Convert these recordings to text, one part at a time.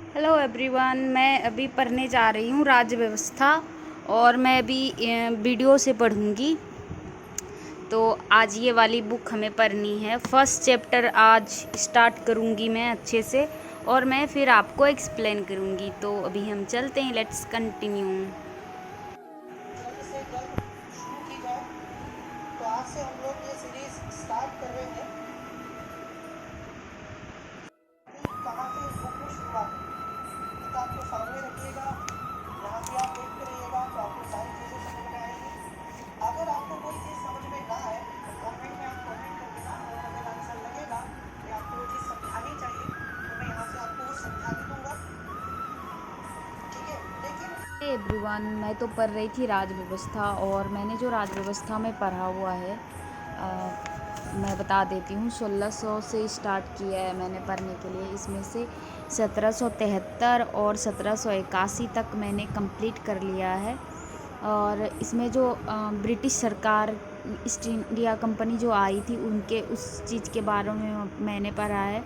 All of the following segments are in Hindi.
हेलो एवरीवन, मैं अभी पढ़ने जा रही हूँ राज्य व्यवस्था। और मैं अभी वीडियो से पढ़ूँगी। तो आज ये वाली बुक हमें पढ़नी है। फर्स्ट चैप्टर आज स्टार्ट करूँगी मैं अच्छे से, और मैं फिर आपको एक्सप्लेन करूँगी। तो अभी हम चलते हैं, लेट्स कंटिन्यू। जल्द से जल्द शुरू की जाए। तो आज से हम लोग ये सीरीज स्टार्ट कर रहे हैं कि कहाँ से इस बुक में शुरुआत है। किताब को सामने रखिएगा, यहाँ पे आप देखते रहिएगा तो आपको सारी चीज़ें समझ में आएंगी। अगर आपको कोई चीज़ समझ में ना आए तो कमेंट में आप कमेंट कर देना, और अगर आंसर लगेगा कि आपको वो चीज़ समझानी चाहिए तो मैं यहाँ से आपको वो समझा भी दूंगा। ठीक है, लेकिन एवरीवन, मैं तो पढ़ रही थी राज व्यवस्था, और मैंने जो राज व्यवस्था में पढ़ा हुआ है मैं बता देती हूँ। 1600 से स्टार्ट किया है मैंने पढ़ने के लिए। इसमें से 1773 और 1781 तक मैंने कंप्लीट कर लिया है। और इसमें जो ब्रिटिश सरकार, ईस्ट इंडिया कंपनी जो आई थी, उनके उस चीज़ के बारे में मैंने पढ़ा है।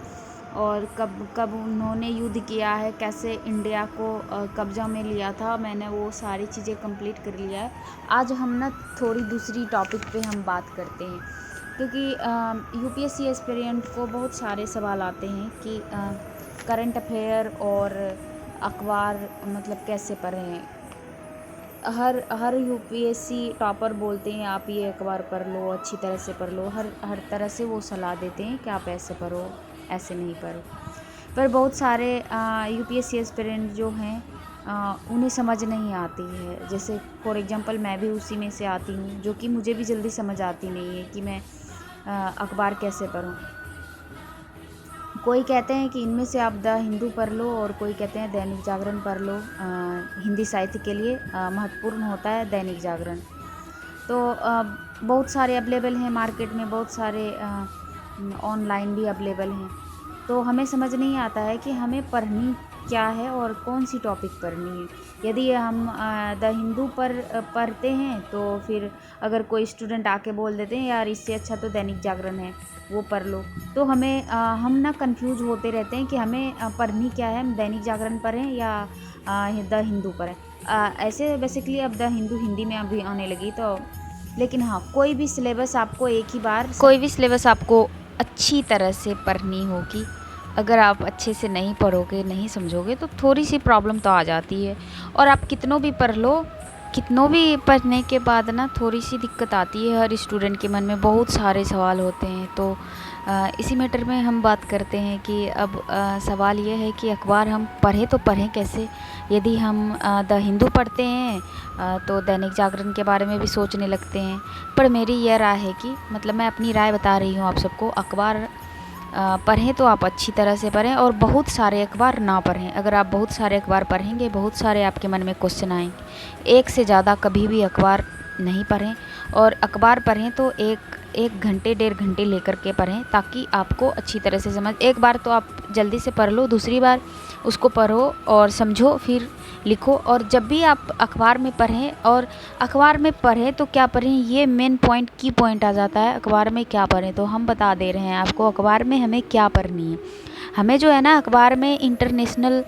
और कब कब उन्होंने युद्ध किया है, कैसे इंडिया को कब्ज़ा में लिया था, मैंने वो सारी चीज़ें कंप्लीट कर लिया है। आज हम ना थोड़ी दूसरी टॉपिक पे हम बात करते हैं, क्योंकि यूपीएससी एस्पिरेंट को बहुत सारे सवाल आते हैं कि करंट अफेयर और अखबार मतलब कैसे पढ़ें। हर यूपीएससी टॉपर बोलते हैं आप ये अखबार पढ़ लो, अच्छी तरह से पढ़ लो। हर तरह से वो सलाह देते हैं कि आप ऐसे पढ़ो, ऐसे नहीं पढ़ो। पर बहुत सारे यूपीएससी एस्पिरेंट जो हैं उन्हें समझ नहीं आती है। जैसे फॉर एग्जांपल मैं भी उसी में से आती हूँ, जो कि मुझे भी जल्दी समझ आती नहीं है कि मैं अखबार कैसे पढूं। कोई कहते हैं कि इनमें से आप द हिंदू पढ़ लो, और कोई कहते हैं दैनिक जागरण पढ़ लो। हिंदी साहित्य के लिए महत्वपूर्ण होता है दैनिक जागरण। तो बहुत सारे अवेलेबल हैं मार्केट में, बहुत सारे ऑनलाइन भी अवेलेबल हैं। तो हमें समझ नहीं आता है कि हमें पढ़नी क्या है और कौन सी टॉपिक पढ़नी है। यदि हम द हिंदू पर पढ़ते हैं, तो फिर अगर कोई स्टूडेंट आके बोल देते हैं यार इससे अच्छा तो दैनिक जागरण है, वो पढ़ लो, तो हम ना कंफ्यूज होते रहते हैं कि हमें पढ़नी क्या है। हम दैनिक जागरण पढ़ें या द हिंदू पढ़ें। ऐसे बेसिकली अब द हिंदू हिंदी में अभी आने लगी, तो लेकिन हाँ, कोई भी सिलेबस आपको अच्छी तरह से पढ़नी होगी। अगर आप अच्छे से नहीं पढ़ोगे, नहीं समझोगे, तो थोड़ी सी प्रॉब्लम तो आ जाती है। और आप कितनों भी पढ़ लो, कितनों भी पढ़ने के बाद ना थोड़ी सी दिक्कत आती है। हर स्टूडेंट के मन में बहुत सारे सवाल होते हैं। तो इसी मैटर में हम बात करते हैं कि अब सवाल ये है कि अखबार हम पढ़ें तो पढ़ें कैसे। यदि हम द हिंदू पढ़ते हैं तो दैनिक जागरण के बारे में भी सोचने लगते हैं। पर मेरी यह राय है कि मतलब मैं अपनी राय बता रही हूँ आप सबको, अखबार पढ़ें तो आप अच्छी तरह से पढ़ें, और बहुत सारे अखबार ना पढ़ें। अगर आप बहुत सारे अखबार पढ़ेंगे, बहुत सारे आपके मन में क्वेश्चन आएंगे। एक से ज़्यादा कभी भी अखबार नहीं पढ़ें। और अखबार पढ़ें तो एक घंटे 1.5 घंटे लेकर के पढ़ें, ताकि आपको अच्छी तरह से समझ। एक बार तो आप जल्दी से पढ़ लो, दूसरी बार उसको पढ़ो और समझो, फिर लिखो। और जब भी आप अखबार में पढ़ें, और अखबार में पढ़ें तो क्या पढ़ें, ये मेन पॉइंट की पॉइंट आ जाता है। अखबार में क्या पढ़ें, तो हम बता दे रहे हैं आपको अखबार में हमें क्या पढ़नी है। हमें जो है ना अखबार में इंटरनेशनल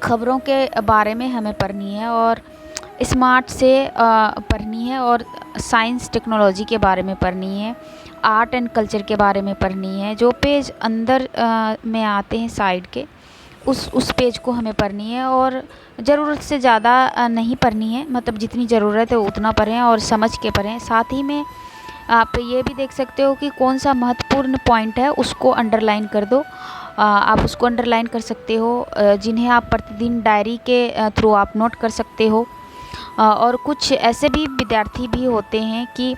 खबरों के बारे में हमें पढ़नी है, और स्मार्ट से पढ़नी है, और साइंस टेक्नोलॉजी के बारे में पढ़नी है, आर्ट एंड कल्चर के बारे में पढ़नी है। जो पेज अंदर में आते हैं साइड के, उस पेज को हमें पढ़नी है। और ज़रूरत से ज़्यादा नहीं पढ़नी है, मतलब जितनी ज़रूरत है उतना पढ़ें और समझ के पढ़ें। साथ ही में आप ये भी देख सकते हो कि कौन सा महत्वपूर्ण पॉइंट है, उसको अंडरलाइन कर दो। आप उसको अंडरलाइन कर सकते हो, जिन्हें आप प्रतिदिन डायरी के थ्रू आप नोट कर सकते हो। और कुछ ऐसे भी विद्यार्थी भी होते हैं कि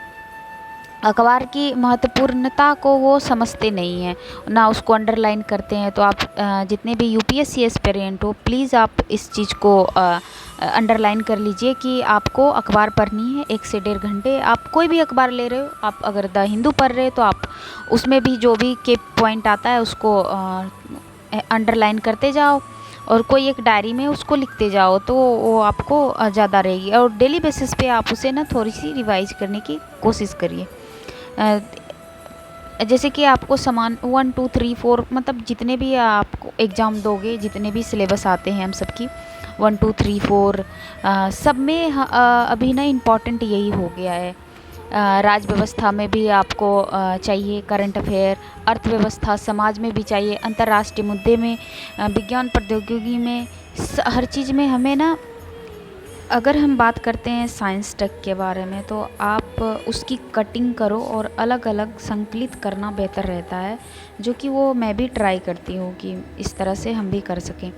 अखबार की महत्वपूर्णता को वो समझते नहीं हैं, ना उसको अंडरलाइन करते हैं। तो आप जितने भी यूपीएससी एस्पिरेंट हो, प्लीज़ आप इस चीज़ को अंडरलाइन कर लीजिए कि आपको अखबार पढ़नी है 1 से 1.5 घंटे। आप कोई भी अखबार ले रहे हो, आप अगर द हिंदू पढ़ रहे हो तो आप उसमें भी जो भी के पॉइंट आता है उसको अंडरलाइन करते जाओ, और कोई एक डायरी में उसको लिखते जाओ, तो वो आपको ज़्यादा रहेगी। और डेली बेसिस पे आप उसे ना थोड़ी सी रिवाइज करने की कोशिश करिए। जैसे कि आपको समान 1 2 3 4 मतलब जितने भी आपको एग्ज़ाम दोगे, जितने भी सिलेबस आते हैं हम सबकी 1 2 3 4 सब में अभी ना इम्पॉर्टेंट यही हो गया है। राज व्यवस्था में भी आपको चाहिए करंट अफेयर, अर्थव्यवस्था समाज में भी चाहिए, अंतर्राष्ट्रीय मुद्दे में, विज्ञान प्रौद्योगिकी में, हर चीज़ में हमें ना। अगर हम बात करते हैं साइंस टेक के बारे में तो आप उसकी कटिंग करो और अलग अलग संकलित करना बेहतर रहता है, जो कि वो मैं भी ट्राई करती हूँ कि इस तरह से हम भी कर सकें।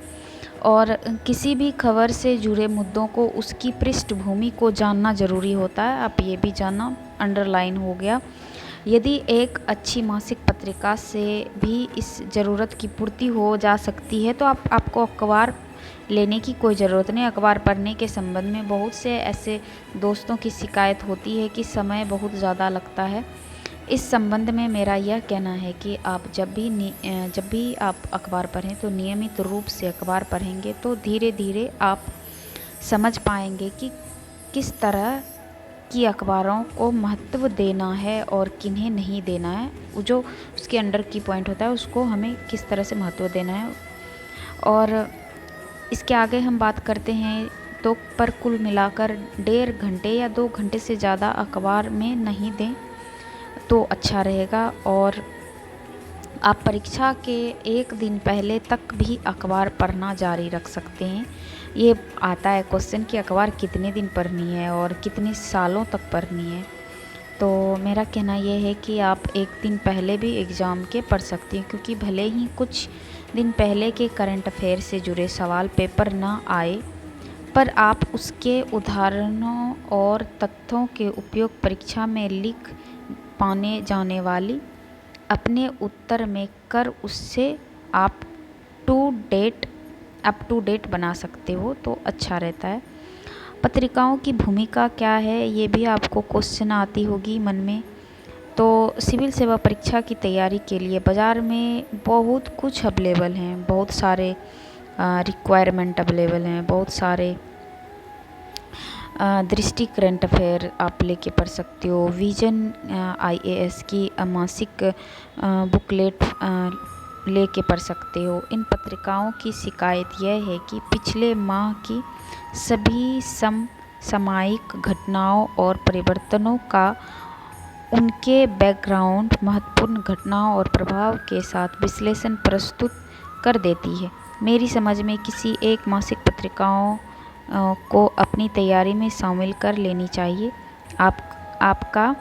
और किसी भी खबर से जुड़े मुद्दों को उसकी पृष्ठभूमि को जानना ज़रूरी होता है। आप ये भी जानना, अंडरलाइन हो गया। यदि एक अच्छी मासिक पत्रिका से भी इस ज़रूरत की पूर्ति हो जा सकती है तो आपको अखबार लेने की कोई ज़रूरत नहीं। अखबार पढ़ने के संबंध में बहुत से ऐसे दोस्तों की शिकायत होती है कि समय बहुत ज़्यादा लगता है। इस संबंध में मेरा यह कहना है कि आप जब भी आप अखबार पढ़ें तो नियमित रूप से अखबार पढ़ेंगे तो धीरे धीरे आप समझ पाएंगे कि किस तरह की अखबारों को महत्व देना है और किन्हें नहीं देना है। जो उसके अंडर की पॉइंट होता है उसको हमें किस तरह से महत्व देना है। और इसके आगे हम बात करते हैं तो पर कुल मिलाकर 1.5 घंटे या 2 घंटे से ज़्यादा अखबार में नहीं दें तो अच्छा रहेगा। और आप परीक्षा के 1 दिन पहले तक भी अखबार पढ़ना जारी रख सकते हैं। ये आता है क्वेश्चन कि अखबार कितने दिन पढ़नी है और कितने सालों तक पढ़नी है। तो मेरा कहना यह है कि आप 1 दिन पहले भी एग्ज़ाम के पढ़ सकती हैं, क्योंकि भले ही कुछ दिन पहले के करंट अफेयर से जुड़े सवाल पेपर ना आए, पर आप उसके उदाहरणों और तथ्यों के उपयोग परीक्षा में लिख पाने जाने वाली अपने उत्तर में कर उससे आप अप टू डेट बना सकते हो, तो अच्छा रहता है। पत्रिकाओं की भूमिका क्या है, ये भी आपको क्वेश्चन आती होगी मन में। तो सिविल सेवा परीक्षा की तैयारी के लिए बाज़ार में बहुत कुछ अवेलेबल हैं, बहुत सारे रिक्वायरमेंट अवेलेबल हैं, बहुत सारे दृष्टि करंट अफेयर आप लेके पढ़ सकते हो। विजन IAS की मासिक बुकलेट लेके पढ़ सकते हो। इन पत्रिकाओं की शिकायत यह है कि पिछले माह की सभी समसामयिक घटनाओं और परिवर्तनों का उनके बैकग्राउंड, महत्वपूर्ण घटनाओं और प्रभाव के साथ विश्लेषण प्रस्तुत कर देती है। मेरी समझ में किसी एक मासिक पत्रिकाओं को अपनी तैयारी में शामिल कर लेनी चाहिए। आपका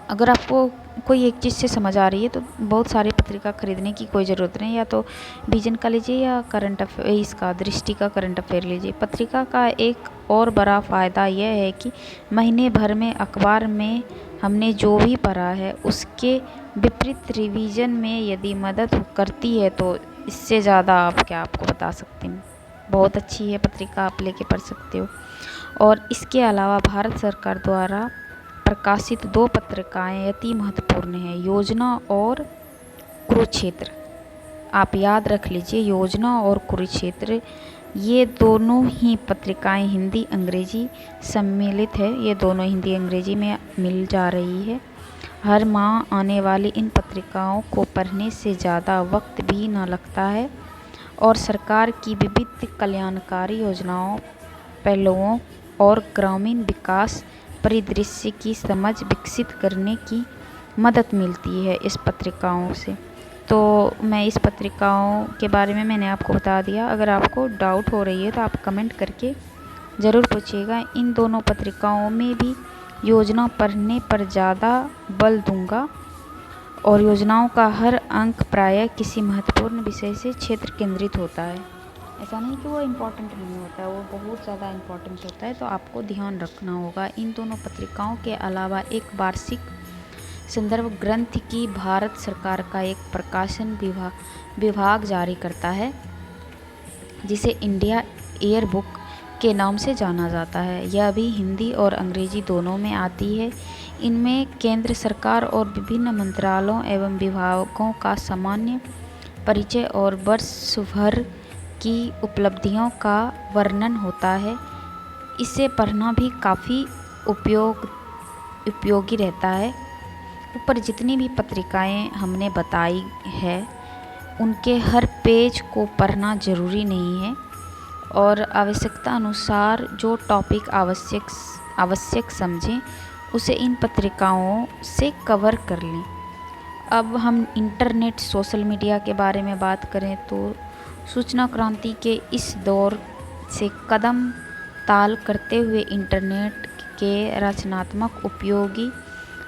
अगर आपको कोई एक चीज़ से समझ आ रही है तो बहुत सारी पत्रिका खरीदने की कोई ज़रूरत नहीं। या तो विजन का लीजिए या करंट अफेयर, इसका दृष्टि का करंट अफेयर लीजिए। पत्रिका का एक और बड़ा फ़ायदा यह है कि महीने भर में अखबार में हमने जो भी पढ़ा है उसके विपरीत रिवीजन में यदि मदद करती है तो इससे ज़्यादा आप क्या आपको बता सकती हूँ। बहुत अच्छी है पत्रिका, आप लेके पढ़ सकते हो। और इसके अलावा भारत सरकार द्वारा प्रकाशित 2 पत्रिकाएं अति महत्वपूर्ण हैं, योजना और कुरुक्षेत्र। आप याद रख लीजिए, योजना और कुरुक्षेत्र, ये दोनों ही पत्रिकाएं हिंदी अंग्रेजी सम्मिलित है। ये दोनों हिंदी अंग्रेजी में मिल जा रही है। हर माह आने वाली इन पत्रिकाओं को पढ़ने से ज़्यादा वक्त भी न लगता है और सरकार की विविध कल्याणकारी योजनाओं, पहलों और ग्रामीण विकास परिदृश्य की समझ विकसित करने की मदद मिलती है इस पत्रिकाओं से। तो मैं इस पत्रिकाओं के बारे में मैंने आपको बता दिया। अगर आपको डाउट हो रही है तो आप कमेंट करके ज़रूर पूछिएगा। इन दोनों पत्रिकाओं में भी योजना पढ़ने पर ज़्यादा बल दूंगा और योजनाओं का हर अंक प्रायः किसी महत्वपूर्ण विषय से क्षेत्र केंद्रित होता है। ऐसा नहीं कि वो इम्पोर्टेंट नहीं होता है, वो बहुत ज़्यादा इम्पोर्टेंट होता है। तो आपको ध्यान रखना होगा। इन दोनों पत्रिकाओं के अलावा एक वार्षिक संदर्भ ग्रंथ की भारत सरकार का एक प्रकाशन विभाग जारी करता है, जिसे इंडिया ईयर बुक के नाम से जाना जाता है। यह भी हिंदी और अंग्रेजी दोनों में आती है। इनमें केंद्र सरकार और विभिन्न मंत्रालयों एवं विभागों का सामान्य परिचय और वर्ष भर की उपलब्धियों का वर्णन होता है। इसे पढ़ना भी काफ़ी उपयोगी रहता है। ऊपर जितनी भी पत्रिकाएं हमने बताई है उनके हर पेज को पढ़ना ज़रूरी नहीं है और आवश्यकता अनुसार जो टॉपिक आवश्यक समझें उसे इन पत्रिकाओं से कवर कर लें। अब हम इंटरनेट सोशल मीडिया के बारे में बात करें तो सूचना क्रांति के इस दौर से कदम ताल करते हुए इंटरनेट के रचनात्मक उपयोगी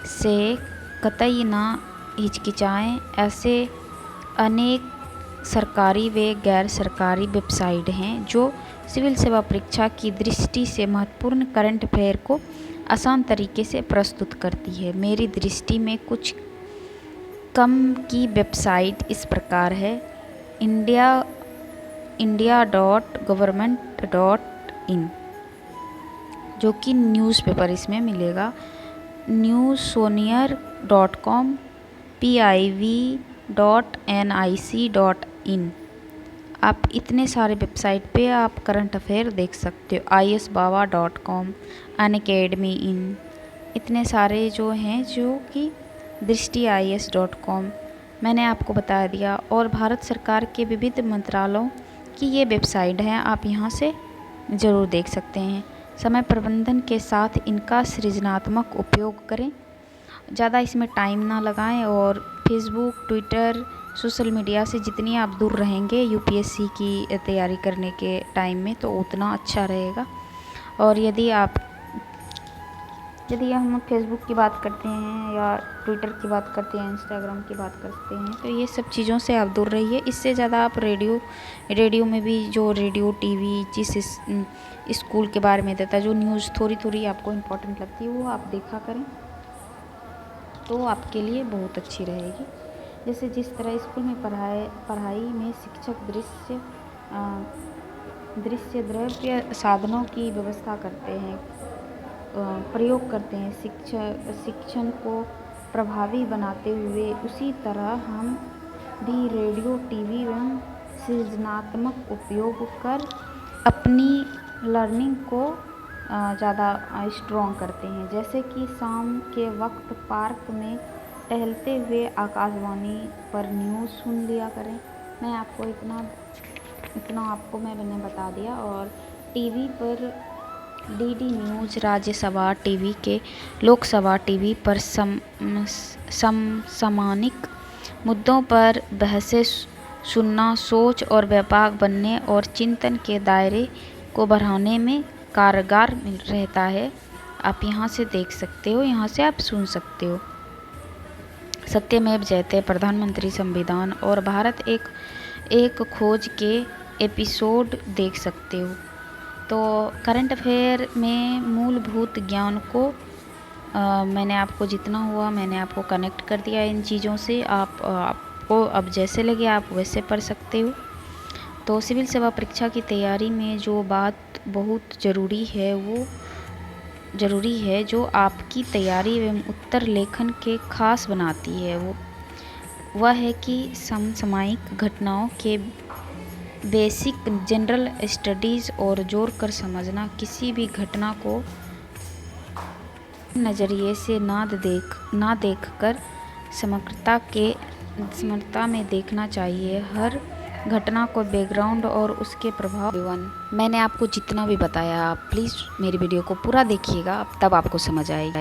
से कतई ना हिचकिचाएं। ऐसे अनेक सरकारी व गैर सरकारी वेबसाइट हैं जो सिविल सेवा परीक्षा की दृष्टि से महत्वपूर्ण करंट अफेयर को आसान तरीके से प्रस्तुत करती है। मेरी दृष्टि में कुछ कम की वेबसाइट इस प्रकार है: india.government.in जो कि न्यूज़पेपर इसमें मिलेगा, newsonier.com, piv.nic.in। आप इतने सारे वेबसाइट पे आप करंट अफेयर देख सकते हो। isbaba.com, अनअकैडमी इन, इतने सारे जो हैं जो कि दृष्टि is.com मैंने आपको बता दिया। और भारत सरकार के विविध मंत्रालयों की ये वेबसाइट हैं, आप यहाँ से ज़रूर देख सकते हैं। समय प्रबंधन के साथ इनका सृजनात्मक उपयोग करें, ज़्यादा इसमें टाइम ना लगाएं और फेसबुक, ट्विटर, सोशल मीडिया से जितनी आप दूर रहेंगे यूपीएससी की तैयारी करने के टाइम में तो उतना अच्छा रहेगा। और यदि हम फेसबुक की बात करते हैं या ट्विटर की बात करते हैं, इंस्टाग्राम की बात करते हैं तो ये सब चीज़ों से आप दूर रहिए। इससे ज़्यादा आप रेडियो में भी जो रेडियो टीवी जिस स्कूल के बारे में देता है, जो न्यूज़ थोड़ी आपको इम्पोर्टेंट लगती है वो आप देखा करें तो आपके लिए बहुत अच्छी रहेगी। जैसे जिस तरह स्कूल में पढ़ाई में शिक्षक दृश्य द्रव्य साधनों की व्यवस्था करते हैं, प्रयोग करते हैं शिक्षण को प्रभावी बनाते हुए, उसी तरह हम भी रेडियो टीवी एवं सृजनात्मक उपयोग कर अपनी लर्निंग को ज़्यादा स्ट्रॉन्ग करते हैं। जैसे कि शाम के वक्त पार्क में टहलते हुए आकाशवाणी पर न्यूज़ सुन लिया करें। मैं आपको इतना आपको मैंने बता दिया। और टीवी पर डीडी न्यूज़, राज्यसभा टीवी के लोकसभा टीवी पर समसामयिक मुद्दों पर बहसें सुनना सोच और व्यापक बनने और चिंतन के दायरे को बढ़ाने में कारगर रहता है। आप यहाँ से देख सकते हो, यहाँ से आप सुन सकते हो। सत्यमेव जयते, प्रधानमंत्री संविधान और भारत एक खोज के एपिसोड देख सकते हो। तो करंट अफेयर में मूलभूत ज्ञान को मैंने आपको जितना हुआ मैंने आपको कनेक्ट कर दिया इन चीज़ों से। आपको अब जैसे लगे आप वैसे पढ़ सकते हो। तो सिविल सेवा परीक्षा की तैयारी में जो बात बहुत ज़रूरी है जो आपकी तैयारी एवं उत्तर लेखन के खास बनाती है वह है कि समसामयिक घटनाओं के बेसिक जनरल स्टडीज़ और जोड़ कर समझना। किसी भी घटना को नज़रिए से ना देखकर समग्रता में देखना चाहिए। हर घटना को बैकग्राउंड और उसके प्रभाव। मैंने आपको जितना भी बताया आप प्लीज़ मेरी वीडियो को पूरा देखिएगा, तब आपको समझ आएगा।